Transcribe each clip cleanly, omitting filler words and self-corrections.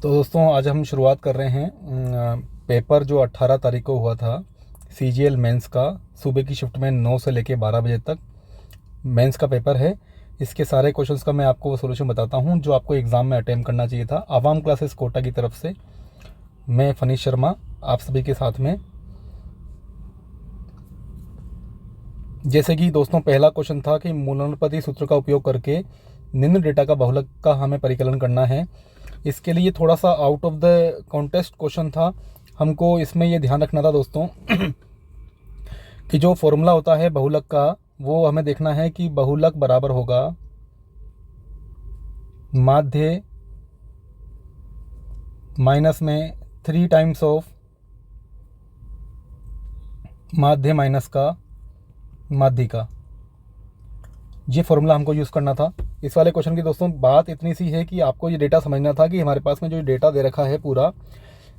तो दोस्तों आज हम शुरुआत कर रहे हैं पेपर जो 18 तारीख को हुआ था CGL मेंस का। सुबह की शिफ्ट में 9 से लेके 12 बजे तक मेंस का पेपर है। इसके सारे क्वेश्चंस का मैं आपको सॉल्यूशन बताता हूं जो आपको एग्ज़ाम में अटेम्प्ट करना चाहिए था। आवाम क्लासेस कोटा की तरफ से मैं फनीश शर्मा आप सभी के साथ में। जैसे कि दोस्तों पहला क्वेश्चन था कि मूलानुपाती सूत्र का उपयोग करके निम्न डेटा का बहुलक का हमें परिकलन करना है। इसके लिए थोड़ा सा out of the contest question था। हमको इसमें ये ध्यान रखना था दोस्तों कि जो फॉर्मूला होता है बहुलक का वो हमें देखना है कि बहुलक बराबर होगा माध्य माइनस में 3 टाइम्स ऑफ माध्य माइनस का माध्य का। ये फॉर्मूला हमको यूज़ करना था। इस वाले क्वेश्चन की दोस्तों बात इतनी सी है कि आपको ये डेटा समझना था कि हमारे पास में जो डेटा दे रखा है पूरा,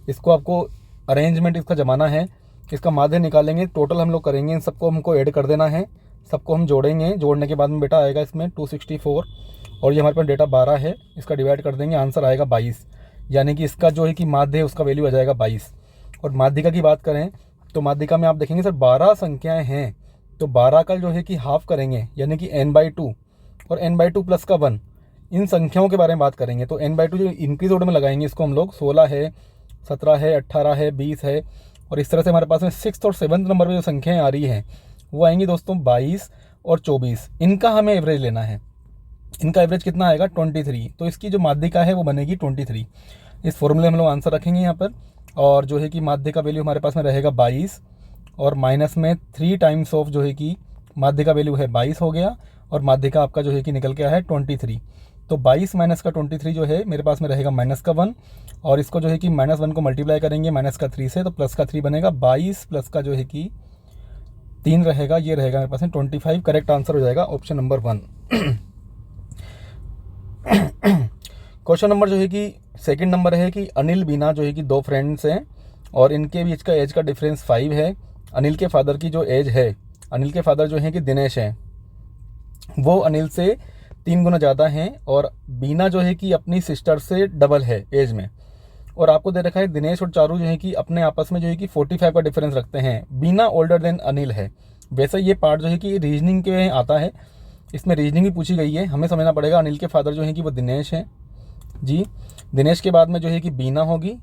इसको आपको अरेंजमेंट इसका जमाना है। इसका माध्य निकालेंगे, टोटल हम लोग करेंगे, इन सबको हमको ऐड कर देना है, सबको हम जोड़ेंगे। जोड़ने के बाद में बेटा आएगा इसमें 264 और ये हमारे पास डेटा 12 है, इसका डिवाइड कर देंगे, आंसर आएगा 22। यानी कि इसका जो है कि माध्य है उसका वैल्यू आ जाएगा 22। और माध्यिका की बात करें तो माध्यिका में आप देखेंगे सर 12 संख्याएँ हैं, तो 12 का जो है कि हाफ करेंगे यानी कि n/2 और n/2 प्लस का 1, इन संख्याओं के बारे में बात करेंगे। तो n/2 जो इंक्रीज ऑर्डर में लगाएंगे इसको हम लोग 16 है, 17 है, 18 है, 20 है, और इस तरह से हमारे पास में 6th और 7th नंबर पर जो संख्याएं आ रही हैं वो आएंगी दोस्तों 22 और 24। इनका हमें एवरेज लेना है। इनका एवरेज कितना आएगा 23। तो इसकी जो माध्यिका है वो बनेगी 23। इस फॉर्मूले हम लोग आंसर रखेंगे यहाँ पर, और जो है कि माध्य का वैल्यू हमारे पास में रहेगा 22 और माइनस में 3 टाइम्स ऑफ जो है कि माध्य का वैल्यू है 22 हो गया, और माध्य का आपका जो है कि निकल के आया है 23। तो 22 माइनस का 23 जो है मेरे पास में रहेगा माइनस का 1, और इसको जो है कि -1 को मल्टीप्लाई करेंगे माइनस का 3 से, तो प्लस का 3 बनेगा। 22 प्लस का जो है कि 3 रहेगा, ये रहेगा मेरे पास में 25। करेक्ट आंसर हो जाएगा ऑप्शन नंबर 1। क्वेश्चन नंबर जो है कि सेकंड नंबर है कि अनिल बीना जो है कि 2 फ्रेंड्स हैं और इनके बीच का एज का डिफरेंस 5 है। अनिल के फादर की जो एज है, अनिल के फादर जो है कि दिनेश हैं, वो अनिल से 3 गुना ज़्यादा हैं, और बीना जो है कि अपनी सिस्टर से डबल है एज में। और आपको दे रखा है दिनेश और चारू जो है कि अपने आपस में जो है कि 45 का डिफरेंस रखते हैं। बीना ओल्डर देन अनिल है। वैसे ये पार्ट जो है कि रीजनिंग के आता है, इसमें रीजनिंग भी पूछी गई है। हमें समझना पड़ेगा अनिल के फादर जो है कि वो दिनेश हैं जी। दिनेश के बाद में जो है कि बीना होगी,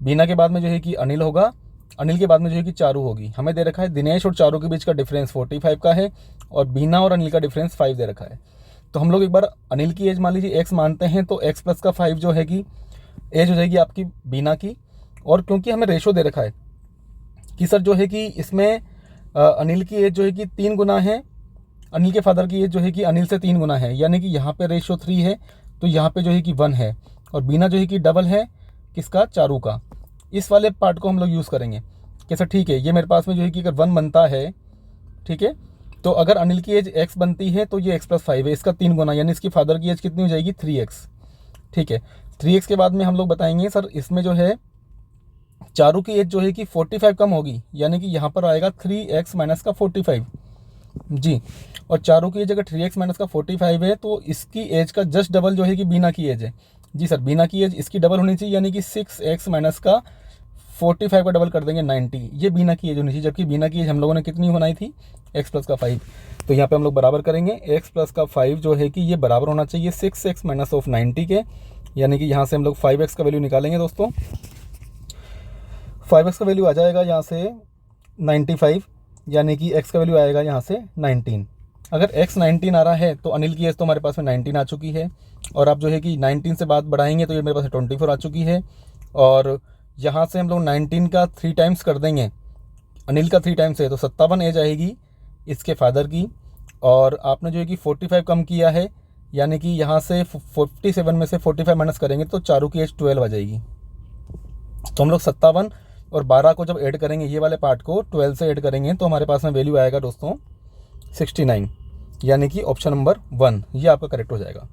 बीना के बाद में जो है कि अनिल होगा, अनिल के बाद में जो है कि चारू होगी। हमें दे रखा है दिनेश और चारू के बीच का डिफरेंस 45 का है, और बीना और अनिल का डिफरेंस 5 दे रखा है। तो हम लोग एक बार अनिल की एज मान लीजिए x मानते हैं, तो x प्लस का 5 जो है कि एज हो जाएगी आपकी बीना की। और क्योंकि हमें रेशो दे रखा है कि सर जो है कि इसमें अनिल की एज जो है कि 3 गुना है, अनिल के फादर की एज जो है कि अनिल से 3 गुना है, यानी कि यहाँ पे रेशो 3 है, तो यहाँ पे जो है कि 1 है, और बीना जो है कि डबल है किसका, चारू का। इस वाले पार्ट को हम लोग यूज़ करेंगे कि सर ठीक है, ये मेरे पास में जो है कि अगर 1 बनता है, ठीक है, तो अगर अनिल की एज x बनती है तो ये x प्लस 5 है, इसका 3 गुना, यानी इसकी फादर की एज कितनी हो जाएगी 3x। ठीक है, 3x के बाद में हम लोग बताएंगे सर इसमें जो है चारू की एज जो है कि 45 कम होगी, यानी कि यहाँ पर आएगा 3x माइनस का 45 जी। और चारू की एज अगर 3x माइनस का 45 है तो इसकी एज का जस्ट डबल जो है कि बीना की एज है जी सर। बीना की एज इसकी डबल होनी चाहिए, यानी कि 6x माइनस का 45 का डबल कर देंगे 90। ये बीना की एज होनी चाहिए, जबकि बीना की एज हम लोगों ने कितनी बनाई थी, x प्लस का 5। तो यहाँ पे हम लोग बराबर करेंगे, x प्लस का 5 जो है कि ये बराबर होना चाहिए 6x माइनस ऑफ 90 के, यानी कि यहाँ से हम लोग 5x का वैल्यू निकालेंगे दोस्तों। 5x का वैल्यू आ जाएगा यहाँ से 95, यानी कि x का वैल्यू आएगा यहाँ से 19। अगर x 19 आ रहा है तो अनिल की एज तो हमारे पास में 19 आ चुकी है, और आप जो है कि 19 से बात बढ़ाएंगे तो ये मेरे पास 24 आ चुकी है। और यहाँ से हम लोग 19 का 3 टाइम्स कर देंगे, अनिल का 3 टाइम्स है तो 57 एज आएगी इसके फादर की। और आपने जो है कि 45 कम किया है, यानी कि यहाँ से 47 में से 45 माइनस करेंगे तो चारू की एज 12 आ जाएगी। तो हम लोग 57 और 12 को जब ऐड करेंगे, ये वाले पार्ट को 12 से ऐड करेंगे, तो हमारे पास में वैल्यू आएगा दोस्तों 69, यानी कि ऑप्शन नंबर 1 ये आपका करेक्ट हो जाएगा।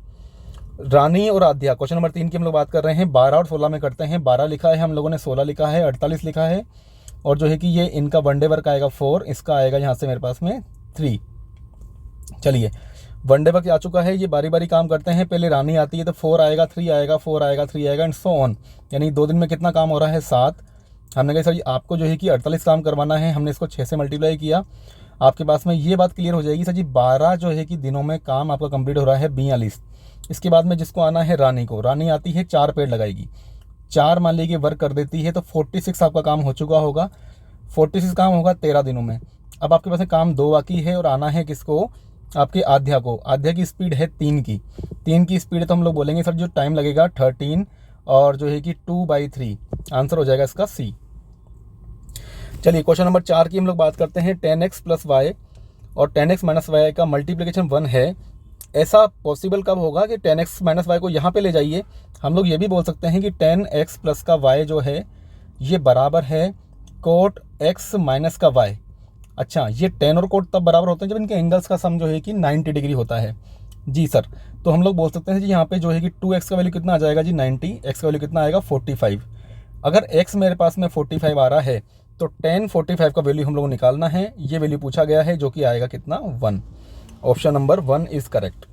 रानी और आद्या, क्वेश्चन नंबर 3 की हम लोग बात कर रहे हैं। 12 और 16 में करते हैं। 12 लिखा है हम लोगों ने, 16 लिखा है, 48 लिखा है, और जो है कि ये इनका वनडे वर्क आएगा 4, इसका आएगा यहाँ से मेरे पास में 3। चलिए वनडे वक्त आ चुका है, ये बारी बारी काम करते हैं। पहले रानी आती है तो 4 आएगा, 3 आएगा, 4 आएगा, 3 आएगा एंड सो ऑन। यानी 2 दिन में कितना काम हो रहा है, 7। हमने कहा सर जी आपको जो है कि 48 काम करवाना है, हमने इसको 6 से मल्टीप्लाई किया। आपके पास में ये बात क्लियर हो जाएगी सर जी 12 जो है कि दिनों में काम आपका कंप्लीट हो रहा है 42। इसके बाद में जिसको आना है रानी को, रानी आती है 4 पेड़ लगाएगी, 4 मान लीजिए वर्क कर देती है तो 46 आपका काम हो चुका होगा। 46 काम होगा 13 दिनों में। अब आपके पास में काम 2 बाकी है और आना है किसको, आपके आध्या को। आध्या की स्पीड है 3 की, 3 की स्पीड है तो हम लोग बोलेंगे सर जो टाइम लगेगा 13 और जो है कि 2/3। आंसर हो जाएगा इसका सी। चलिए क्वेश्चन नंबर 4 की हम लोग बात करते हैं। 10x + y और 10x - y का मल्टीप्लिकेशन 1 है। ऐसा पॉसिबल कब होगा कि 10x - y को यहाँ पे ले जाइए। हम लोग ये भी बोल सकते हैं कि 10x + का y जो है ये बराबर है कोट x - का y। अच्छा, ये 10 और कोट तब बराबर होते हैं जब इनके एंगल्स का सम जो है कि 90 डिग्री होता है। जी सर, तो हम लोग बोल सकते हैं जी यहाँ पे जो है कि 2x का वैल्यू कितना आ जाएगा जी 90, x का वैल्यू कितना आएगा 45। अगर x मेरे पास में 45 आ रहा है तो 10 45 का वैल्यू हम लोग को निकालना है। ये वैल्यू पूछा गया है जो कि आएगा कितना 1। Option number 1 is correct.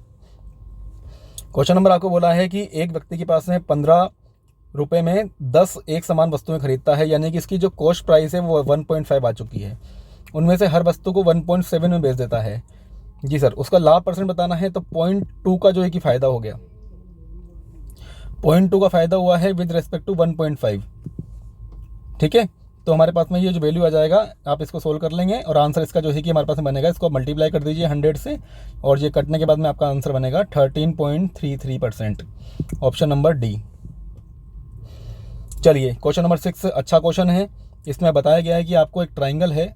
Question number आपको बोला है कि एक व्यक्ति के पास में 15 रुपये में 10 एक समान वस्तुएं खरीदता है, यानी कि इसकी जो कॉस्ट प्राइस है वो 1.5 आ चुकी है। उनमें से हर वस्तु को 1.7 में बेच देता है। जी सर, उसका लाभ परसेंट बताना है तो 0.2 का जो है कि फ़ायदा हो गया। 0.2 का फ़ायदा हुआ है विद रेस्पेक्ट टू 1.5। ठीक है, तो हमारे पास में ये जो वैल्यू आ जाएगा आप इसको सोल्व कर लेंगे और आंसर इसका जो है कि हमारे पास में बनेगा, इसको मल्टीप्लाई कर दीजिए 100 से और ये कटने के बाद में आपका आंसर बनेगा 13.33%। Option number D. चलिए क्वेश्चन नंबर 6 अच्छा क्वेश्चन है। इसमें बताया गया है कि आपको एक ट्राइंगल है,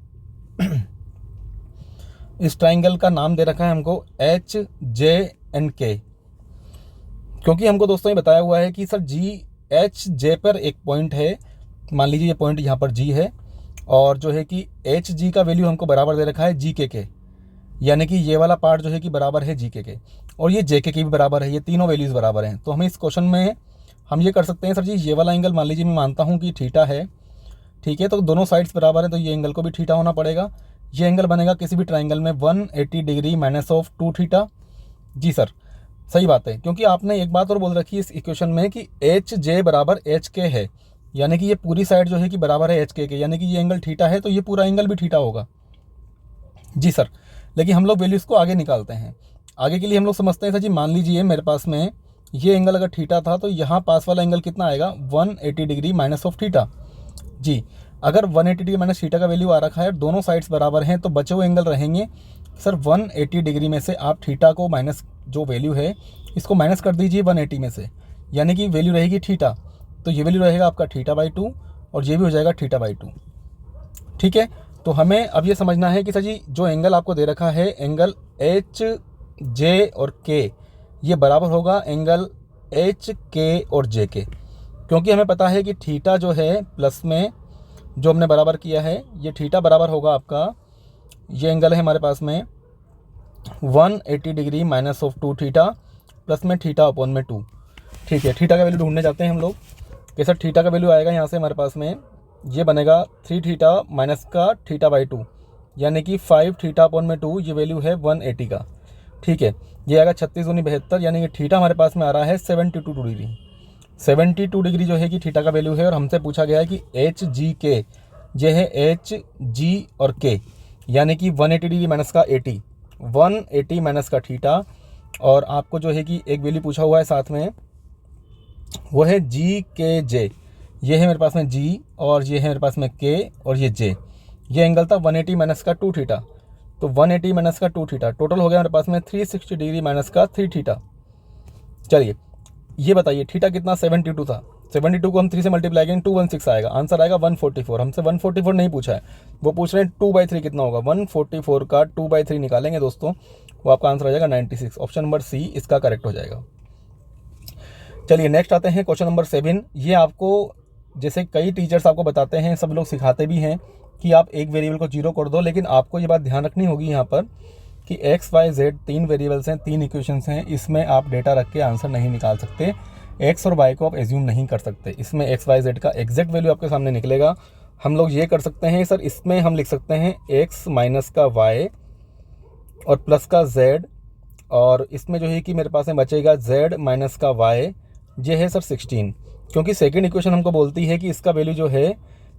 इस ट्राइंगल का नाम दे रखा है हमको HJNK, क्योंकि हमको दोस्तों ये बताया हुआ है कि सर GHJ पर एक पॉइंट है। मान लीजिए ये पॉइंट यहाँ पर G है और जो है कि HG का वैल्यू हमको बराबर दे रखा है GK के, यानी कि ये वाला पार्ट जो है कि बराबर है GK के और ये JK की भी बराबर है। ये तीनों वैल्यूज़ बराबर हैं। तो हमें इस क्वेश्चन में हम ये कर सकते हैं सर जी ये वाला एंगल मान लीजिए मैं मानता हूँ कि थीटा है, ठीक है, तो दोनों साइड्स बराबर हैं तो ये एंगल को भी थीटा होना पड़ेगा। ये एंगल बनेगा किसी भी ट्राइंगल में 180 डिग्री -2 थीटा। जी सर, सही बात है, क्योंकि आपने एक बात और बोल रखी है इस इक्वेशन में कि HJ बराबर HK है, यानी कि ये पूरी साइड जो है कि बराबर है HK के, यानी कि ये एंगल थीटा है तो ये पूरा एंगल भी थीटा होगा। जी सर, लेकिन हम लोग वैल्यूज़ को आगे निकालते हैं। आगे के लिए हम लोग समझते हैं सर जी, मान लीजिए मेरे पास में ये एंगल अगर थीटा था तो यहाँ पास वाला एंगल कितना आएगा 180 डिग्री - थीटा। जी, अगर 180 डिग्री माइनस थीटा का वैल्यू आ रखा है, दोनों साइड्स बराबर हैं, तो बचे हुए एंगल रहेंगे सर 180 डिग्री में से आप थीटा को माइनस जो वैल्यू है इसको माइनस कर दीजिए 180 में से, यानी कि वैल्यू रहेगी थीटा, तो ये वैल्यू रहेगा आपका θ/2 और ये भी हो जाएगा θ/2। ठीक है, तो हमें अब ये समझना है कि सर जी जो एंगल आपको दे रखा है एंगल HJ और K ये बराबर होगा एंगल HK और JK, क्योंकि हमें पता है कि थीटा जो है प्लस में जो हमने बराबर किया है ये थीटा बराबर होगा आपका, ये एंगल है हमारे पास में 180 डिग्री -2 थीटा प्लस में θ/2। ठीक है, थीटा का वैल्यू ढूंढने जाते हैं हम लोग कि सर थीटा का वैल्यू आएगा यहाँ से हमारे पास में ये बनेगा 3 थीटा माइनस का θ/2, यानी कि 5 θ/2 ये वैल्यू है 180 का। ठीक है, ये आएगा 36 दूनी 72, यानी कि थीटा हमारे पास में आ रहा है 72 डिग्री। 72 डिग्री जो है कि थीटा का वैल्यू है और हमसे पूछा गया है कि HGK ये है HG और K, यानी कि 180 डिग्री माइनस का 80, 180 माइनस का थीटा और आपको जो है कि एक वैल्यू पूछा हुआ है साथ में वो है GKJ। ये है मेरे पास में G और ये है मेरे पास में K और ये J। ये एंगल था 180 माइनस का 2 थीटा, तो 180 माइनस का 2 थीटा टोटल हो गया मेरे पास में 360 डिग्री माइनस का 3 थीटा। चलिए ये बताइए थीटा कितना 72 था, 72 को हम 3 से मल्टीप्लाई करेंगे 216 आएगा, आंसर आएगा 144। हमसे 144 नहीं पूछा है, वो पूछ रहे हैं 2/3 कितना होगा। 144 का 2/3 निकालेंगे दोस्तों, वो आपका आंसर आ जाएगा 96। ऑप्शन नंबर सी इसका करेक्ट हो जाएगा। चलिए नेक्स्ट आते हैं क्वेश्चन नंबर 7। ये आपको जैसे कई टीचर्स आपको बताते हैं, सब लोग सिखाते भी हैं कि आप एक वेरिएबल को 0 कर दो, लेकिन आपको ये बात ध्यान रखनी होगी यहाँ पर कि x, y, z 3 वेरिएबल्स हैं, 3 इक्वेशंस हैं, इसमें आप डेटा रख के आंसर नहीं निकाल सकते। x और y को आप एज्यूम नहीं कर सकते, इसमें x, y, z का एग्जैक्ट वैल्यू आपके सामने निकलेगा। हम लोग ये कर सकते हैं सर, इसमें हम लिख सकते हैं x माइनस का y और प्लस का z और इसमें जो है कि मेरे पास में बचेगा z माइनस का y, ये है सर 16, क्योंकि सेकंड इक्वेशन हमको बोलती है कि इसका वैल्यू जो है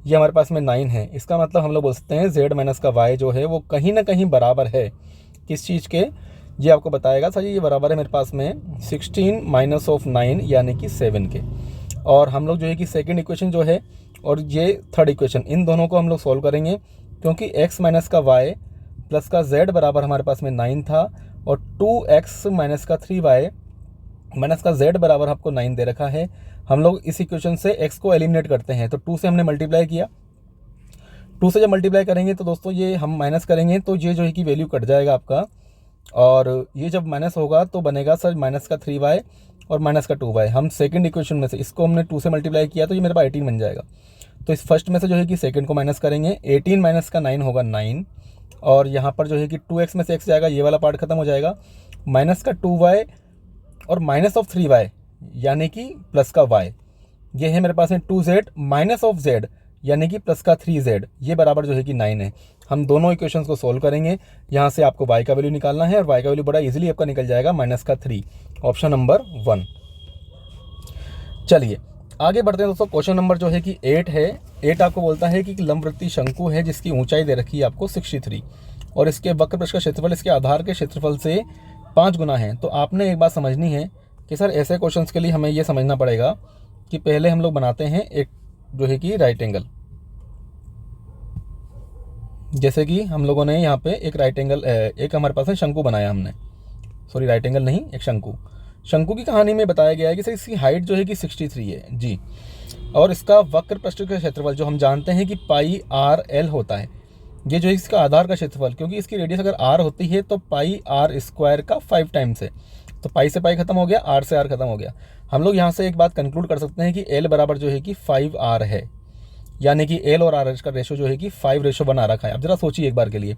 ये हमारे पास में 9 है। इसका मतलब हम लोग बोल सकते हैं z माइनस का y जो है वो कहीं ना कहीं बराबर है किस चीज़ के, ये आपको बताएगा सर ये बराबर है मेरे पास में 16 माइनस ऑफ 9 यानी कि 7 के। और हम लोग जो है कि सेकंड इक्वेशन जो है और ये थर्ड इक्वेशन, इन दोनों को हम लोग सॉल्व करेंगे, क्योंकि x माइनस का y प्लस का z बराबर हमारे पास में 9 था, और 2x माइनस का 3y माइनस का z बराबर आपको 9 दे रखा है। हम लोग इस इक्वेशन से x को एलिमिनेट करते हैं, तो 2 से हमने मल्टीप्लाई किया, 2 से जब मल्टीप्लाई करेंगे तो दोस्तों ये हम माइनस करेंगे तो ये जो है कि वैल्यू कट जाएगा आपका, और ये जब माइनस होगा तो बनेगा सर माइनस का 3y और माइनस का 2y। हम सेकंड इक्वेशन में से इसको हमने 2 से मल्टीप्लाई किया तो ये मेरे पास 18 बन जाएगा। तो इस फर्स्ट में से जो है कि सेकंड को माइनस करेंगे, 18 माइनस का 9 होगा 9, और यहाँ पर जो है कि 2x में से x जाएगा, ये वाला पार्ट खत्म हो जाएगा, माइनस का 2y और माइनस ऑफ 3y यानी कि प्लस का y, ये है मेरे पास में 2z माइनस ऑफ z यानी कि प्लस का 3z, ये बराबर जो है कि 9 है। हम दोनों इक्वेशंस को सोल्व करेंगे, यहाँ से आपको y का वैल्यू निकालना है, और y का वैल्यू बड़ा इजीली आपका निकल जाएगा माइनस का 3, ऑप्शन नंबर 1। चलिए आगे बढ़ते हैं दोस्तों। क्वेश्चन नंबर जो है कि 8 है। 8 आपको बोलता है कि लंबवृत्तीय शंकु है जिसकी ऊंचाई दे रखी है आपको 63, और इसके वक्र पृष्ठ का क्षेत्रफल इसके आधार के क्षेत्रफल से 5 गुना है। तो आपने एक बात समझनी है कि सर ऐसे क्वेश्चंस के लिए हमें ये समझना पड़ेगा कि पहले हम लोग बनाते हैं एक जो है कि राइट एंगल, जैसे कि हम लोगों ने यहाँ पे एक राइट एंगल, एक हमारे पास में शंकु बनाया हमने, सॉरी राइट एंगल नहीं, एक शंकु। शंकु की कहानी में बताया गया है कि सर इसकी हाइट जो है कि 63 है जी, और इसका वक्र पृष्ठ का क्षेत्रफल जो हम जानते हैं कि पाई आर एल होता है, ये जो है इसका आधार का क्षेत्रफल, क्योंकि इसकी रेडियस अगर आर होती है तो पाई आर स्क्वायर का 5 टाइम्स है, तो पाई से पाई खत्म हो गया, आर से आर खत्म हो गया। हम लोग यहाँ से एक बात कंक्लूड कर सकते हैं कि एल बराबर जो है कि 5r है, यानी कि एल और आर का रेशो जो है कि 5:1 आ रखा है। अब जरा सोचिए एक बार के लिए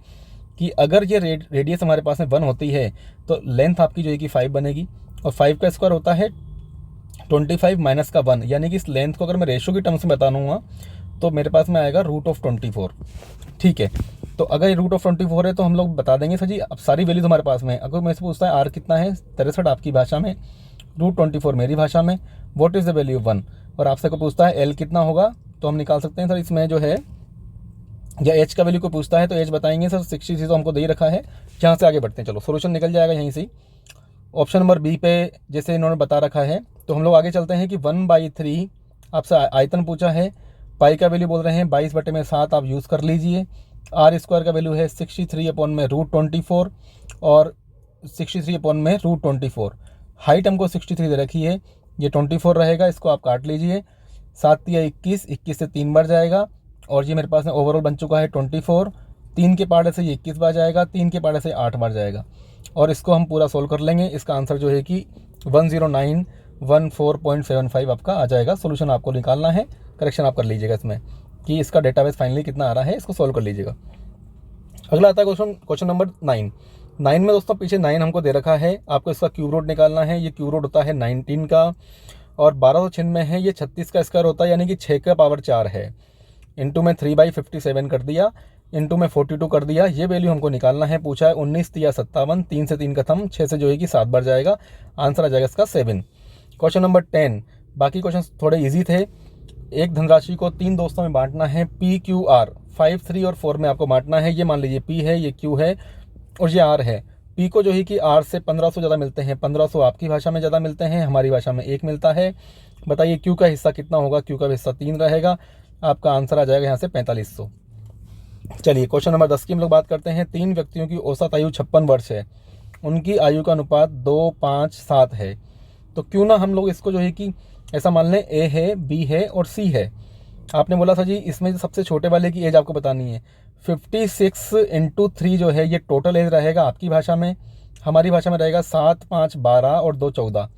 कि अगर ये रेडियस हमारे पास में 1 होती है तो लेंथ आपकी जो है कि 5 बनेगी, और 5 का स्क्वायर होता है 25 माइनस का 1, यानी कि इस लेंथ को अगर मैं रेशो की टर्म्स में बताऊँगा तो मेरे पास में आएगा √24। ठीक है, तो अगर ये √24 है तो हम लोग बता देंगे सर जी अब सारी वैल्यूज हमारे पास में। अगर मैं से पूछता है आर कितना है 63 आपकी भाषा में, √24 मेरी भाषा में, व्हाट इज़ द वैल्यू 1, और आपसे को पूछता है एल कितना होगा, तो हम निकाल सकते हैं सर इसमें जो है, या एच का वैल्यू को पूछता है तो एच बताएंगे सर 63 तो हमको दे ही रखा है। यहाँ से आगे बढ़ते हैं, चलो सोल्यूशन निकल जाएगा यहीं से। ऑप्शन नंबर बी पे जैसे इन्होंने बता रखा है, तो हम लोग आगे चलते हैं कि 1/3 आपसे आयतन पूछा है, पाई का वैल्यू बोल रहे हैं 22/7 आप यूज़ कर लीजिए, आर स्क्वायर का वैल्यू है 63/√24 और 63/√24, हाइट हमको 63 दे रखी है, ये 24 रहेगा, इसको आप काट लीजिए, 7 या 21, 21 से 3 बार जाएगा, और ये मेरे पास में ओवरऑल बन चुका है 24, 3 के पार्ट से ये 21 बार जाएगा, 3 के पार्ट से 8 बार जाएगा, और इसको हम पूरा सोल्व कर लेंगे। इसका आंसर जो है कि 10914.75 आपका आ जाएगा। सोल्यूशन आपको निकालना है, करेक्शन आप कर लीजिएगा इसमें कि इसका डेटाबेस फाइनली कितना आ रहा है, इसको सोल्व कर लीजिएगा। अगला आता है क्वेश्चन नंबर 9 में दोस्तों पीछे 9 हमको दे रखा है, आपको इसका क्यूब रूट निकालना है। ये क्यूब रूट होता है 19 का, और 1296 है, ये 36 का स्क्वायर होता है, यानी कि 6 का पावर 4 है, इंटू में 3/57 कर दिया, इंटू में 42 कर दिया, ये वैल्यू हमको निकालना है। पूछा है 19 या 57, 3 से 3 खत्म, 6 से जो है कि 7 बार जाएगा, आंसर आ जाएगा इसका 7। क्वेश्चन नंबर 10, बाकी क्वेश्चन थोड़े इजी थे। एक धनराशि को 3 दोस्तों में बांटना है, PQR 5, 3 और 4 में आपको बांटना है। ये मान लीजिए P है, ये Q है और ये R है। P को जो है कि R से 1500 ज़्यादा मिलते हैं, 1500 आपकी भाषा में ज़्यादा मिलते हैं, हमारी भाषा में 1 मिलता है। बताइए Q का हिस्सा कितना होगा, Q का हिस्सा 3 रहेगा, आपका आंसर आ जाएगा यहाँ से 4500। चलिए क्वेश्चन नंबर 10 की हम लोग बात करते हैं। 3 व्यक्तियों की औसत आयु 56 वर्ष है, उनकी आयु का अनुपात 2, 5, 7 है, तो क्यों ना हम लोग इसको जो है कि ऐसा मान लें A है, B है और C है। आपने बोला था जी इसमें सबसे छोटे वाले की एज आपको बतानी है। 56 × 3 जो है ये टोटल एज रहेगा आपकी भाषा में, हमारी भाषा में रहेगा 7, 5, 12 और 2, 14,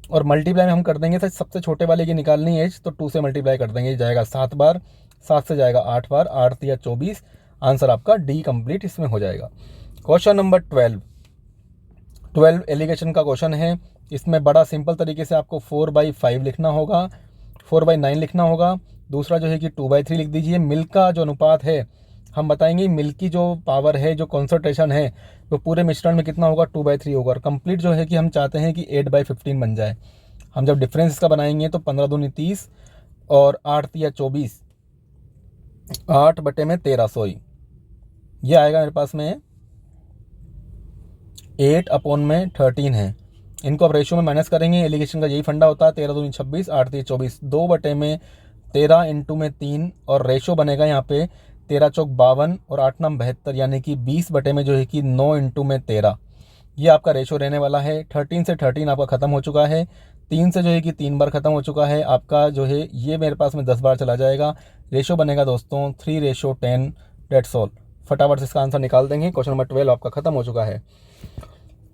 और मल्टीप्लाई में हम कर देंगे सर सबसे छोटे वाले की निकालनी एज, तो 2 से मल्टीप्लाई कर देंगे, जाएगा 7 बार, 7 से जाएगा 8 बार, 8 या 24, आंसर आपका डी कंप्लीट इसमें हो जाएगा। क्वेश्चन नंबर 12 एलिगेशन का क्वेश्चन है। इसमें बड़ा सिंपल तरीके से आपको 4/5 लिखना होगा, 4/9 लिखना होगा। दूसरा जो है कि 2/3 लिख दीजिए। मिल्क का जो अनुपात है हम बताएंगे मिल्क की जो पावर है, जो कॉन्सेंट्रेशन है, वो पूरे मिश्रण में कितना होगा, 2/3 होगा। और कंप्लीट जो है कि हम चाहते हैं कि 8/15 बन जाए। हम जब डिफरेंस इसका बनाएंगे तो 15 दूनी 30 और 8 तिया 24, 8/13 सॉरी, ये आएगा मेरे पास में 8/13 है। इनको अब रेशियो में माइनस करेंगे, एलिगेशन का यही फंडा होता है। 13 दूनी 26, 8 तिया 24, 2/13 इंटू में 3, और रेशियो बनेगा यहाँ पे 13 चौक 52 और 8 नाम 72, यानी कि 20 बटे में जो है कि 9 इंटू में 13, ये आपका रेशियो रहने वाला है। 13 से 13 आपका ख़त्म हो चुका है, 3 से जो है कि 3 बार ख़त्म हो चुका है आपका, जो है ये मेरे पास में 10 बार चला जाएगा। रेशियो बनेगा दोस्तों 3:10, डेट्स ऑल। फटाफट से इसका आंसर निकाल देंगे। क्वेश्चन नंबर 12 आपका ख़त्म हो चुका है।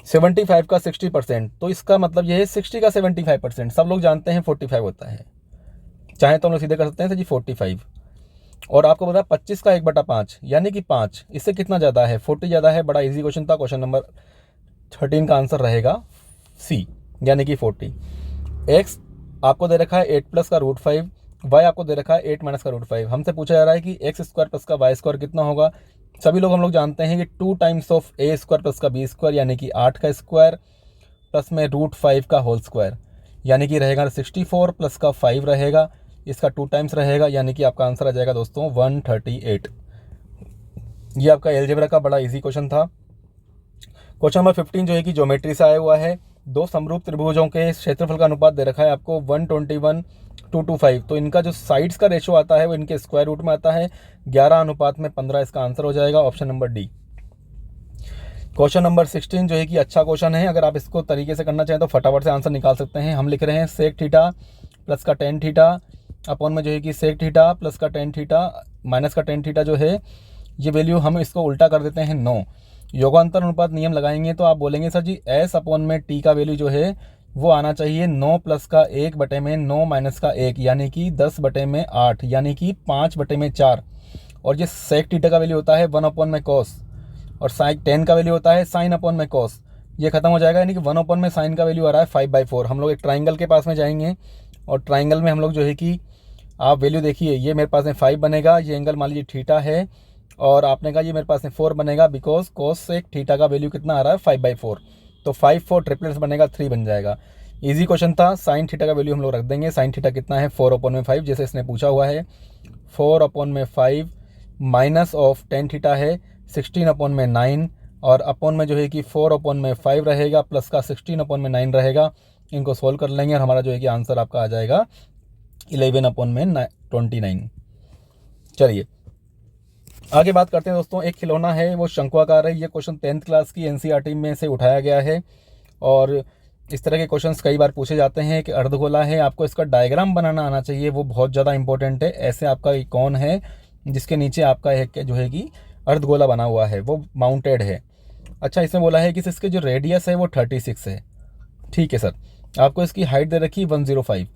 75 का 60%, तो इसका मतलब ये है 60 का 75%। सब लोग जानते हैं 45 होता है, चाहे तो हम लोग सीधे कर सकते हैं सर जी 45। और आपको पता है 25 का 1/5 यानी कि 5, इससे कितना ज़्यादा है, 40 ज़्यादा है। बड़ा इजी क्वेश्चन था। क्वेश्चन नंबर 13 का आंसर रहेगा सी, यानी कि 40। एक्स आपको दे रखा है 8 प्लस का √5, वाई आपको दे रखा है 8 माइनस का √5। हमसे पूछा जा रहा है कि x² प्लस का y² कितना होगा। सभी लोग हम लोग जानते हैं कि 2 टाइम्स ऑफ a² प्लस का b², यानी कि 8 का स्क्वायर प्लस में √5 का होल स्क्वायर, यानी कि रहेगा 64 प्लस का 5 रहेगा, इसका 2 टाइम्स रहेगा, यानी कि आपका आंसर आ जाएगा दोस्तों 138। ये आपका एलजेब्रा का बड़ा इजी क्वेश्चन था। क्वेश्चन नंबर 15 जो है कि ज्योमेट्री से आया हुआ है। दो समरूप त्रिभुजों के क्षेत्रफल का अनुपात दे रखा है आपको 121:25, तो इनका जो साइड्स का रेशो आता है वो इनके स्क्वायर रूट में आता है 11:15। इसका आंसर हो जाएगा option number D. Question number 16 जो है कि अच्छा क्वेश्चन है, अगर आप इसको तरीके से करना चाहें तो फटाफट से आंसर निकाल सकते हैं। हम लिख रहे हैं सेक थीटा प्लस का टेन थीटा अपॉन में जो है कि सेक थीटा प्लस का टेन थीटा माइनस का टेन थीटा, जो है ये वैल्यू हम इसको उल्टा कर देते हैं 9। योगांतर अनुपात नियम लगाएंगे तो आप बोलेंगे सर जी एस अपॉन में टी का वैल्यू जो है वो आना चाहिए 9 प्लस का 1 बटे में 9 माइनस का 1, यानी कि 10 बटे में 8, यानी कि 5 बटे में 4। और ये सेक थीटा का वैल्यू होता है 1 अपॉन में कॉस, और साइन टेन का वैल्यू होता है साइन अपॉन में कॉस। ये खत्म हो जाएगा, यानी कि 1 अपॉन में साइन का वैल्यू आ रहा है 5/4। हम लोग एक ट्राइंगल के पास में जाएंगे और ट्राइंगल में हम लोग जो है कि आप वैल्यू देखिए, ये मेरे पास में 5 बनेगा, ये एंगल मान लीजिए थीटा है, और आपने कहा ये मेरे पास में 4 बनेगा, बिकॉज कॉस सेक थीटा का वैल्यू कितना आ रहा है 5/4, तो 5 4 ट्रिपलेट्स बनेगा 3 बन जाएगा। इजी क्वेश्चन था। साइन थीटा का वैल्यू हम लोग रख देंगे। साइन थीटा कितना है 4 अपॉन में 5, जैसे इसने पूछा हुआ है। 4 अपॉन में 5 माइनस ऑफ टेन थीटा है 16 अपॉन में 9, और अपॉन में जो है कि 4 अपॉन में 5 रहेगा प्लस का 16 अपॉन में 9 रहेगा। इनको सोल्व कर लेंगे और हमारा जो है कि आंसर आपका आ जाएगा 11 अपॉन में 29। चलिए आगे बात करते हैं दोस्तों। एक खिलौना है वो शंकुआकार है। ये क्वेश्चन 10th क्लास की एनसीईआरटी में से उठाया गया है, और इस तरह के क्वेश्चंस कई बार पूछे जाते हैं कि अर्धगोला है, आपको इसका डायग्राम बनाना आना चाहिए, वो बहुत ज़्यादा इंपॉर्टेंट है। ऐसे आपका एक कौन है जिसके नीचे आपका एक जो है कि अर्धगोला बना हुआ है, वो माउंटेड है। अच्छा, इसमें बोला है कि इसके जो रेडियस है वो 36 है। ठीक है सर, आपको इसकी हाइट दे रखी 105।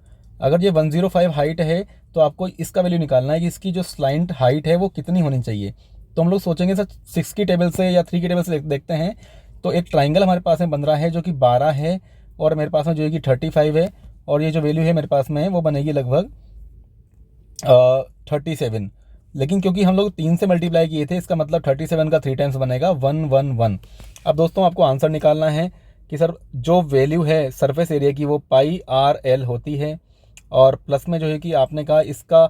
अगर ये 105 हाइट है तो आपको इसका वैल्यू निकालना है कि इसकी जो स्लाइंट हाइट है वो कितनी होनी चाहिए। तो हम लोग सोचेंगे सर 6 की टेबल से या 3 की टेबल से देखते हैं। तो एक ट्राइंगल हमारे पास में बन रहा है जो कि 12 है, और मेरे पास में जो है कि 35 है, और ये जो वैल्यू है मेरे पास में वो बनेगी लगभग 37। लेकिन क्योंकि हम लोग 3 से मल्टीप्लाई किए थे, इसका मतलब 37 का 3 टाइम्स बनेगा 111। अब दोस्तों आपको आंसर निकालना है कि सर जो वैल्यू है सरफेस एरिया की वो πRL होती है, और प्लस में जो है कि आपने कहा इसका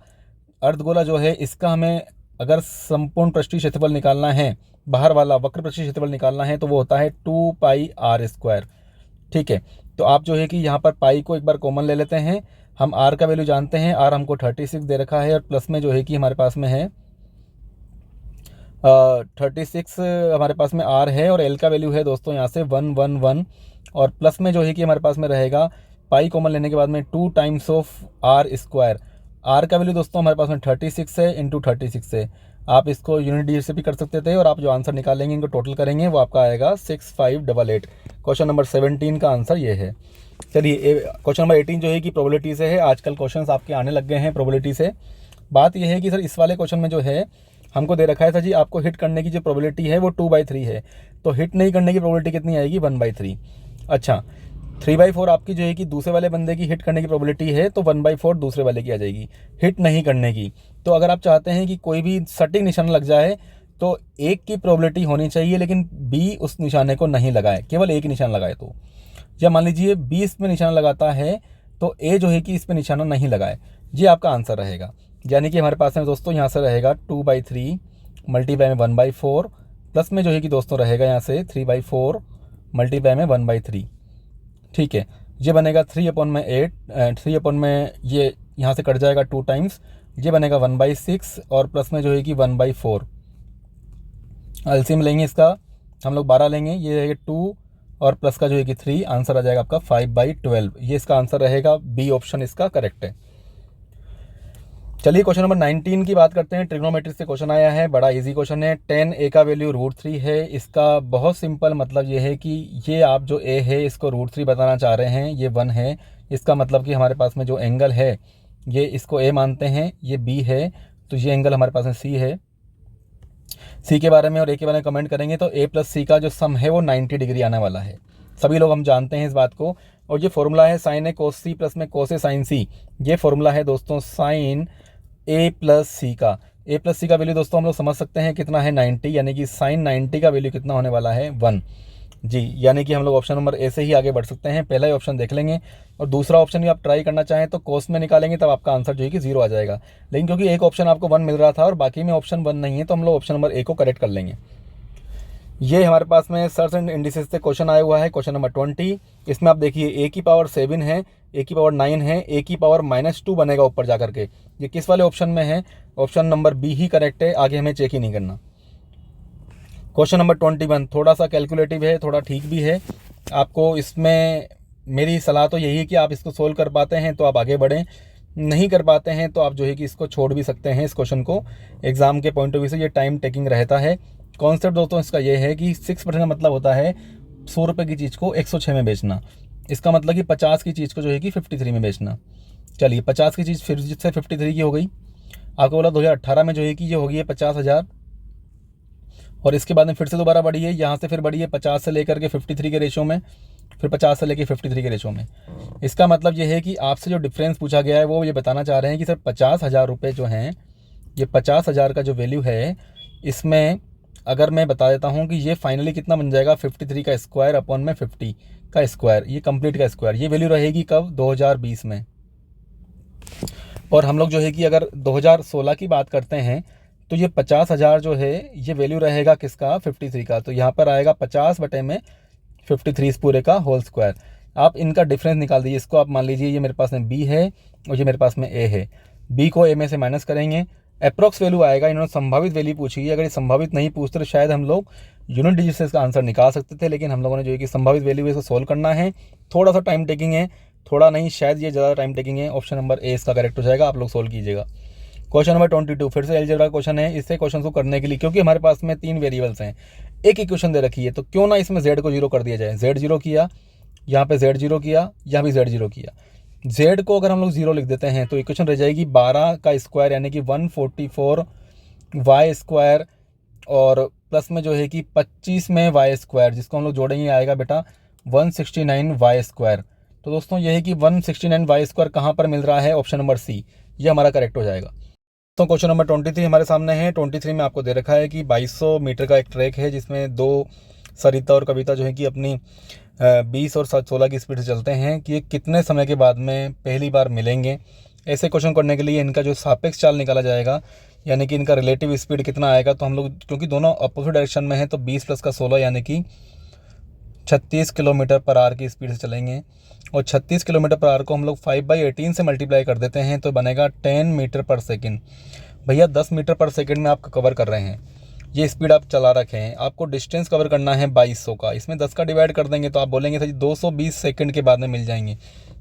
अर्धगोला जो है इसका हमें अगर संपूर्ण पृष्ठीय क्षेत्रफल निकालना है, बाहर वाला वक्र पृष्ठीय क्षेत्रफल निकालना है, तो वो होता है 2πr²। ठीक है, तो आप जो है कि यहाँ पर पाई को एक बार कॉमन ले लेते हैं। हम आर का वैल्यू जानते हैं, आर हमको 36 दे रखा है, और प्लस में जो है कि हमारे पास में है 36 हमारे पास में आर है, और एल का वैल्यू है दोस्तों यहाँ से 111, और प्लस में जो है कि हमारे पास में रहेगा पाई कॉमन लेने के बाद में 2 टाइम्स ऑफ r²। आर का वैल्यू दोस्तों हमारे पास में 36 है इंटू 36 है। आप इसको यूनिट डी से भी कर सकते थे, और आप जो आंसर निकालेंगे इनको टोटल करेंगे वो आपका आएगा 6588। क्वेश्चन नंबर 17 का आंसर ये है। चलिए क्वेश्चन नंबर 18 जो है कि प्रोबेबिलिटी से है। आजकल क्वेश्चंस आपके आने लग गए हैं प्रोबेबिलिटी से। बात यह है कि सर इस वाले क्वेश्चन में जो है हमको दे रखा है सर जी आपको हिट करने की जो प्रोबेबिलिटी है वो 2/3 है, तो हिट नहीं करने की प्रोबेबिलिटी कितनी आएगी 1/3। अच्छा, 3/4 आपकी जो है कि दूसरे वाले बंदे की हिट करने की प्रोबेबिलिटी है, तो 1/4 दूसरे वाले की आ जाएगी हिट नहीं करने की। तो अगर आप चाहते हैं कि कोई भी सटीक निशाना लग जाए तो एक की प्रोबेबिलिटी होनी चाहिए, लेकिन बी उस निशाने को नहीं लगाए, केवल एक ही निशाना लगाए। तो या मान लीजिए बी इस पर निशाना लगाता है तो ए जो है कि इस पर निशाना नहीं लगाए, ये आपका आंसर रहेगा। यानी कि हमारे पास में दोस्तों यहाँ से रहेगा 2/3 मल्टीप्लाई में 1/4 प्लस में जो है कि दोस्तों रहेगा यहाँ से 3/4 मल्टीप्लाई में 1/3। ठीक है, ये बनेगा 3/8, 3 ये यहाँ से कट जाएगा 2 टाइम्स, ये बनेगा 1/6 और प्लस में जो है कि 1/4। एलसीएम लेंगे इसका हम लोग 12 लेंगे, ये रहेगा 2 और प्लस का जो है कि 3, आंसर आ जाएगा आपका 5/12। ये इसका आंसर रहेगा, बी ऑप्शन इसका करेक्ट है। चलिए क्वेश्चन नंबर 19 की बात करते हैं। ट्रिग्नोमेट्री से क्वेश्चन आया है, बड़ा इजी क्वेश्चन है। 10a का वैल्यू √3 है। इसका बहुत सिंपल मतलब ये है कि ये आप जो a है इसको √3 बताना चाह रहे हैं, ये 1 है। इसका मतलब कि हमारे पास में जो एंगल है ये इसको a मानते हैं, ये b है, तो ये एंगल हमारे पास में c है। c के बारे में और a के बारे में कमेंट करेंगे तो a + c का जो सम है वो 90 डिग्री आने वाला है। सभी लोग हम जानते हैं इस बात को। और ये फॉर्मूला है sin a cos c plus में cos a sin c। ये फॉर्मूला है दोस्तों sin a + c का। a + c का वैल्यू दोस्तों हम लोग समझ सकते हैं कितना है 90, यानी कि sin 90 का वैल्यू कितना होने वाला है 1 जी। यानी कि हम लोग ऑप्शन नंबर ए से ही आगे बढ़ सकते हैं। पहला ही ऑप्शन देख लेंगे और दूसरा ऑप्शन भी आप ट्राई करना चाहें तो कोस में निकालेंगे, तब आपका आंसर जो है कि 0 आ जाएगा। लेकिन क्योंकि एक ऑप्शन आपको 1 मिल रहा था और बाकी में ऑप्शन 1 नहीं है, तो हम लोग ऑप्शन नंबर ए को करेक्ट कर लेंगे। ये हमारे पास में सर्च एंड इंडिसेस से क्वेश्चन आया हुआ है, क्वेश्चन नंबर 20। इसमें आप देखिए a की पावर 7 है, a की पावर 9 है, a की पावर -2 बनेगा ऊपर जा करके। ये किस वाले ऑप्शन में है? ऑप्शन नंबर बी ही करेक्ट है, आगे हमें चेक ही नहीं करना। क्वेश्चन नंबर 21 थोड़ा सा कैलकुलेटिव है, थोड़ा ठीक भी है। आपको इसमें मेरी सलाह तो यही है कि आप इसको सोल्व कर पाते हैं तो आप आगे बढ़ें, नहीं कर पाते हैं तो आप जो है कि इसको छोड़ भी सकते हैं। इस क्वेश्चन को एग्जाम के पॉइंट ऑफ व्यू से ये टाइम टेकिंग रहता है। कॉन्सेप्ट दोस्तों इसका ये है कि 6% का मतलब होता है 100 रुपये की चीज़ को 106 में बेचना। इसका मतलब कि 50 की चीज़ को जो है कि 53 में बेचना। चलिए 50 की चीज़ फिर जिससे 53 की हो गई। आपको बोला 2018 में जो है कि ये हो गई है 50,000 और इसके बाद में फिर से दोबारा बढ़ी है, यहाँ से फिर बढ़ी है 50 से लेकर के 53 के रेशो में, फिर 50 से लेकर 53 के रेशो में। इसका मतलब ये है कि आपसे जो डिफरेंस पूछा गया है वो ये बताना चाह रहे हैं कि सर 50,000 रुपये जो हैं, ये 50,000 का जो वैल्यू है, इसमें अगर मैं बता देता हूँ कि ये फाइनली कितना बन जाएगा 53 का स्क्वायर अपॉन में 50 का स्क्वायर, ये कंप्लीट का स्क्वायर। ये वैल्यू रहेगी कब? 2020 में। और हम लोग जो है कि अगर 2016 की बात करते हैं तो ये 50,000 जो है ये वैल्यू रहेगा किसका? 53 का। तो यहाँ पर आएगा 50 बटे में 53 इस पूरे का होल स्क्वायर। आप इनका डिफरेंस निकाल दीजिए। इसको आप मान लीजिए ये मेरे पास में b है और ये मेरे पास में a है। b को a में से माइनस करेंगे, अप्रॉक्स वैल्यू आएगा। इन्होंने संभावित वैल्यू पूछी है, अगर ये संभावित नहीं पूछते तो शायद हम लोग यूनिट डिजिट से इसका आंसर निकाल सकते थे, लेकिन हम लोगों ने जो है कि संभावित वैल्यू इसको सोल्व करना है। थोड़ा सा टाइम टेकिंग है, थोड़ा नहीं शायद ये ज़्यादा टाइम टेकिंग है। ऑप्शन नंबर ए इसका करेक्ट हो जाएगा, आप लोग सोल्व कीजिएगा। क्वेश्चन नंबर 22 फिर से अलजेब्रा का क्वेश्चन है। इससे क्वेश्चन को करने के लिए क्योंकि हमारे पास में 3 वेरिएबल्स हैं, एक इक्वेशन दे रखी है, तो क्यों ना इसमें z को 0 कर दिया जाए। z 0 किया, यहाँ पे z 0 किया, यहाँ भी z 0 किया। z को अगर हम लोग 0 लिख देते हैं तो इक्वेशन रह जाएगी 12 का स्क्वायर यानी कि 144 y स्क्वायर और प्लस में जो है कि 25 में y स्क्वायर, जिसको हम लोग जोड़ेंगे आएगा बेटा 169 y स्क्वायर। तो दोस्तों ये है कि 169 y स्क्वायर कहाँ पर मिल रहा है? ऑप्शन नंबर सी, ये हमारा करेक्ट हो जाएगा। तो क्वेश्चन नंबर 23 हमारे सामने है। 23 में आपको दे रखा है कि 2200 मीटर का एक ट्रैक है जिसमें 2 सरिता और कविता जो है कि अपनी 20 और 16 की स्पीड से चलते हैं कि ये कितने समय के बाद में पहली बार मिलेंगे। ऐसे क्वेश्चन करने के लिए इनका जो सापेक्ष चाल निकाला जाएगा, यानी कि इनका रिलेटिव स्पीड कितना आएगा। तो हम लोग क्योंकि दोनों अपोजिट डायरेक्शन में है तो 20 + 16 यानी कि 36 किलोमीटर पर आवर की स्पीड से चलेंगे। और 36 किलोमीटर पर आवर को हम लोग 5/18 से मल्टीप्लाई कर देते हैं तो बनेगा 10 मीटर पर सेकंड। भैया 10 मीटर पर सेकंड में आप कवर कर रहे हैं, ये स्पीड आप चला रखे हैं। आपको डिस्टेंस कवर करना है 2200 का, इसमें 10 का डिवाइड कर देंगे तो आप बोलेंगे सर 220 सेकंड के बाद में मिल जाएंगे।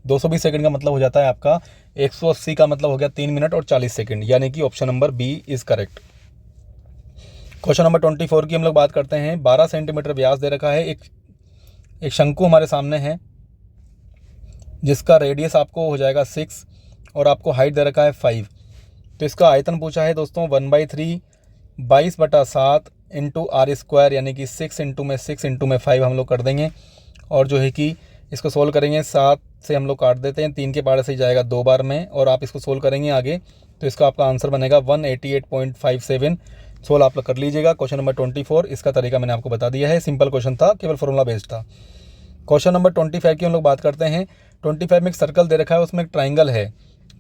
220 सेकंड का मतलब हो जाता है आपका 180 का मतलब हो गया 3 मिनट और 40 सेकंड, यानी कि option number B is correct. Question number 24 की हम लोग बात करते हैं। 12 सेंटीमीटर व्यास दे रखा है, एक शंकु हमारे सामने है जिसका रेडियस आपको हो जाएगा 6 और आपको हाइट दे रखा है 5। तो इसका आयतन पूछा है दोस्तों 1/3 22/7 इंटू r स्क्वायर, यानी कि 6 इंटू में 5 हम लोग कर देंगे। और जो है कि इसको सोल्व करेंगे 7 से हम लोग काट देते हैं, 3 के पहाड़े से ही जाएगा 2 बार में, और आप इसको सोल्व करेंगे आगे तो इसका आपका आंसर बनेगा 188.57। सोल्व आप लोग कर लीजिएगा। क्वेश्चन नंबर 24, इसका तरीका मैंने आपको बता दिया है, सिंपल क्वेश्चन था, केवल फॉर्मूला बेस्ड था। क्वेश्चन नंबर 25 की हम लोग बात करते हैं। 25 में एक सर्कल दे रखा है, उसमें एक ट्राइंगल है।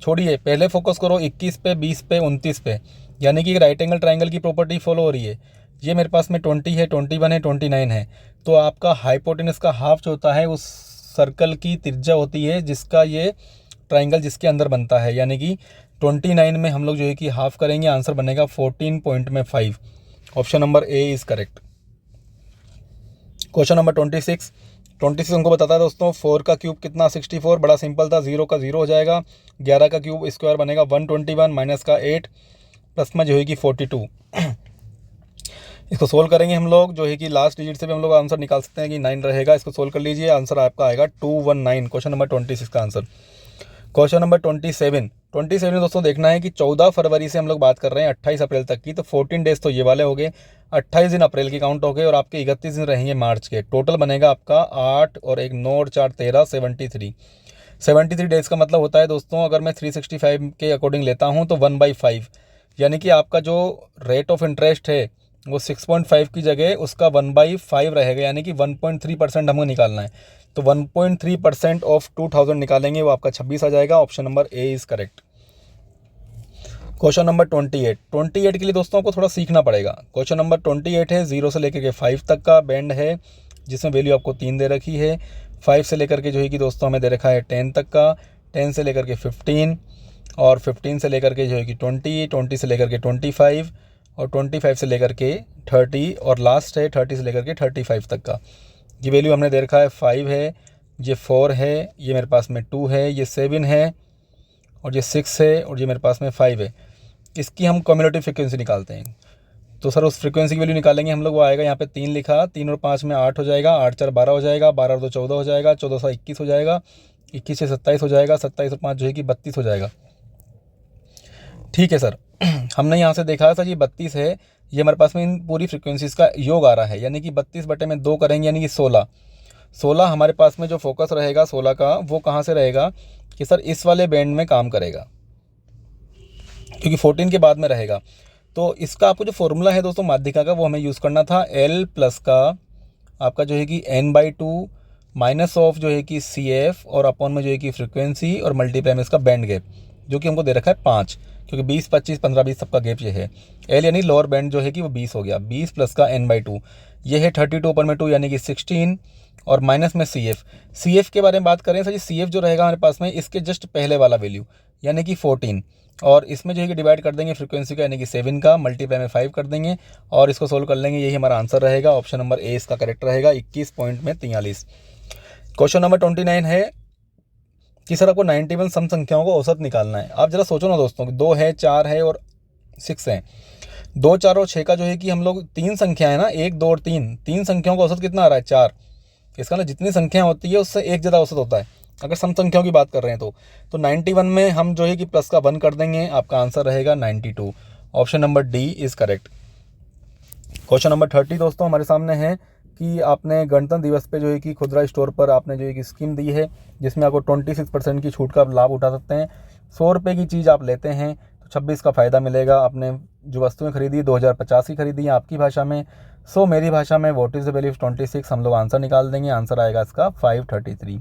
छोड़िए, पहले फोकस करो 21 पे, 20 पे, 29 पे, यानी कि राइट एंगल ट्राइंगल की प्रॉपर्टी फॉलो हो रही है। ये मेरे पास में 20 है, 21 है, 29 है, तो आपका हाइपोटेनस का हाफ जो होता है उस सर्कल की त्रिज्या होती है जिसका ये ट्राइंगल जिसके अंदर बनता है, यानी कि 29 में हम लोग जो है कि हाफ करेंगे, आंसर बनेगा 14.5। Option number A is correct. Question number 26 हमको बताता है दोस्तों 4 का क्यूब कितना 64। बड़ा सिंपल था, 0 का 0 हो जाएगा, 11 का क्यूब स्क्वायर बनेगा 121, माइनस का 8, प्लस में जो है कि 42। इसको सोल्व करेंगे हम लोग, जो है कि लास्ट डिजिट से भी हम लोग आंसर निकाल सकते हैं कि 9 रहेगा। इसको सोल्व कर लीजिए, आंसर आपका आएगा 219। क्वेश्चन नंबर 26 का आंसर। क्वेश्चन नंबर 27 में दोस्तों देखना है कि 14 फरवरी से हम लोग बात कर रहे हैं 28 अप्रैल तक की, तो 14 डेज तो ये वाले हो गए, 28 दिन अप्रैल के काउंट हो गए, और आपके 31 दिन रहेंगे मार्च के। टोटल बनेगा आपका 8 और 1 9 और 4 13, 73 डेज का मतलब होता है दोस्तों, अगर मैं 365 के अकॉर्डिंग लेता हूँ तो 1/5, यानी कि आपका जो रेट ऑफ इंटरेस्ट है वो 6.5 की जगह उसका 1/5 रहेगा, यानी कि 1.3% हमको निकालना है। तो 1.3% ऑफ 2000 निकालेंगे, वो आपका 26 आ जाएगा। Option number A is correct. Question number 28 के लिए दोस्तों आपको थोड़ा सीखना पड़ेगा। क्वेश्चन नंबर 28 है, 0 से लेकर के 5 तक का बैंड है, जिसमें वैल्यू आपको 3 दे रखी है। 5 से लेकर के जो है कि दोस्तों हमें दे रखा है 10 तक का, 10 से लेकर के 15, और 15 से लेकर के जो है कि 20, 20 से लेकर के 25, और 25 से लेकर के 30, और लास्ट है 30 से लेकर के 35 तक का। ये वैल्यू हमने दे रखा है 5 है, ये 4 है, ये मेरे पास में 2 है, ये 7 है, और ये 6 है, और ये मेरे पास में 5 है। इसकी हम कम्युलेटिव फ्रीक्वेंसी निकालते हैं, तो सर उस फ्रीक्वेंसी की वैल्यू निकालेंगे हम लोग। वो आएगा यहाँ पे 3 लिखा, 3 और 5 में 8 हो जाएगा, 8 4 12 हो जाएगा, 12 और 2 14 हो जाएगा, 14 से 21 हो जाएगा, 21 से 27 हो जाएगा, 27 और 5 जो है कि 32 हो जाएगा। ठीक है सर, हमने यहाँ से देखा सर ये 32 है, ये हमारे पास में इन पूरी फ्रीक्वेंसीज़ का योग आ रहा है, यानी कि 32 बटे में 2 करेंगे, यानी कि 16 हमारे पास में जो फोकस रहेगा 16 का, वो कहाँ से रहेगा कि सर इस वाले बैंड में काम करेगा, क्योंकि 14 के बाद में रहेगा। तो इसका आपको जो फॉर्मूला है दोस्तों माध्यिका का, वो हमें यूज़ करना था, L प्लस का आपका जो है कि n/2 माइनस ऑफ जो है कि CF, और अपॉन में जो है कि फ्रीक्वेंसी, और मल्टीप्लाई में इसका बैंड गैप, जो कि हमको दे रखा है 5, क्योंकि 20 25 15 20 सबका गैप ये है। L यानी लोअर बैंड जो है कि वो 20 हो गया, 20 प्लस का n/2, ये है 32 ऊपर में 2 यानी कि 16, और माइनस में CF के बारे में बात करें सर, CF जो रहेगा हमारे पास में इसके जस्ट पहले वाला वैल्यू, यानी कि 14, और इसमें जो है कि डिवाइड कर देंगे फ्रीक्वेंसी का, यानी कि 7 का, मल्टीप्लाई में 5 कर देंगे, और इसको सोल्व कर लेंगे, यही हमारा आंसर रहेगा। ऑप्शन नंबर ए इसका करेक्ट रहेगा, 21 पॉइंट में 43। क्वेश्चन नंबर 29 है कि सर आपको 91 सम संख्याओं को औसत निकालना है। आप जरा सोचो ना दोस्तों, 2 है, 4 है और 6 है, 2 4 और 6 का जो है कि हम लोग 3 संख्या है ना, 1 2 और 3 संख्याओं का औसत कितना आ रहा है 4। इसका ना जितनी संख्या होती है उससे एक ज़्यादा औसत होता है, अगर सम संख्याओं की बात कर रहे हैं तो 91 में हम जो है कि प्लस का 1 कर देंगे, आपका आंसर रहेगा 92। Option number D is correct. Question number 30 दोस्तों हमारे सामने है कि आपने गणतंत्र दिवस पे जो है कि खुदरा स्टोर पर आपने जो है कि स्कीम दी है, जिसमें आपको 26% की छूट का लाभ उठा सकते हैं। 100 रुपये की चीज़ आप लेते हैं तो 26 का फ़ायदा मिलेगा। आपने जो वस्तुएं खरीदी 2050 की खरीदी है आपकी भाषा में, सो मेरी भाषा में what is the value of 26, हम लोग आंसर निकाल देंगे, आंसर आएगा इसका 533।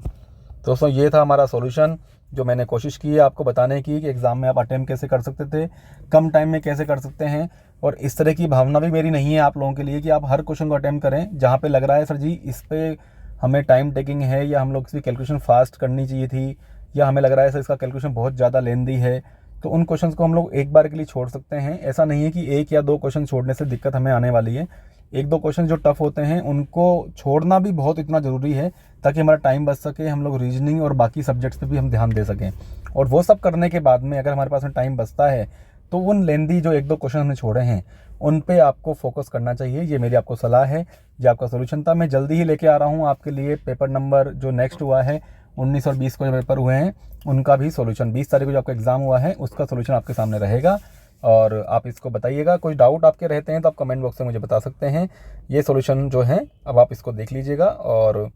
दोस्तों ये था हमारा सॉल्यूशन, जो मैंने कोशिश की है आपको बताने की कि एग्ज़ाम में आप अटेम्प्ट कैसे कर सकते थे, कम टाइम में कैसे कर सकते हैं। और इस तरह की भावना भी मेरी नहीं है आप लोगों के लिए कि आप हर क्वेश्चन को अटेम्प्ट करें, जहाँ पे लग रहा है सर जी इस पे हमें टाइम टेकिंग है, या हम लोग की कैलकुलेशन फास्ट करनी चाहिए थी, या हमें लग रहा है सर इसका कैलकुलेशन बहुत ज़्यादा लेंदी है, तो उन क्वेश्चंस को हम लोग एक बार के लिए छोड़ सकते हैं। ऐसा नहीं है कि 1 या 2 क्वेश्चन छोड़ने से दिक्कत हमें आने वाली है। 1-2 क्वेश्चन जो टफ होते हैं उनको छोड़ना भी बहुत इतना ज़रूरी है, ताकि हमारा टाइम बच सके, हम लोग रीजनिंग और बाकी सब्जेक्ट्स पे भी हम ध्यान दे सकें। और वो सब करने के बाद में अगर हमारे पास में टाइम बचता है तो उन लेंदी जो 1-2 क्वेश्चन हमने छोड़े हैं उन पे आपको फोकस करना चाहिए। ये मेरी आपको सलाह है, ये आपका सोल्यूशन था। मैं जल्दी ही लेके आ रहा हूँ आपके लिए पेपर नंबर जो नेक्स्ट हुआ है 19 और 20 को जो पेपर हुए हैं उनका भी सोल्यूशन। 20 तारीख को जो आपका एग्ज़ाम हुआ है उसका सोल्यूशन आपके सामने रहेगा, और आप इसको बताइएगा। कोई डाउट आपके रहते हैं तो आप कमेंट बॉक्स में मुझे बता सकते हैं। ये सोल्यूशन जो है अब आप इसको देख लीजिएगा और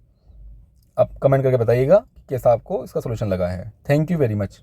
आप कमेंट करके बताइएगा कैसा आपको इसका सोल्यूशन लगा है। Thank you very much.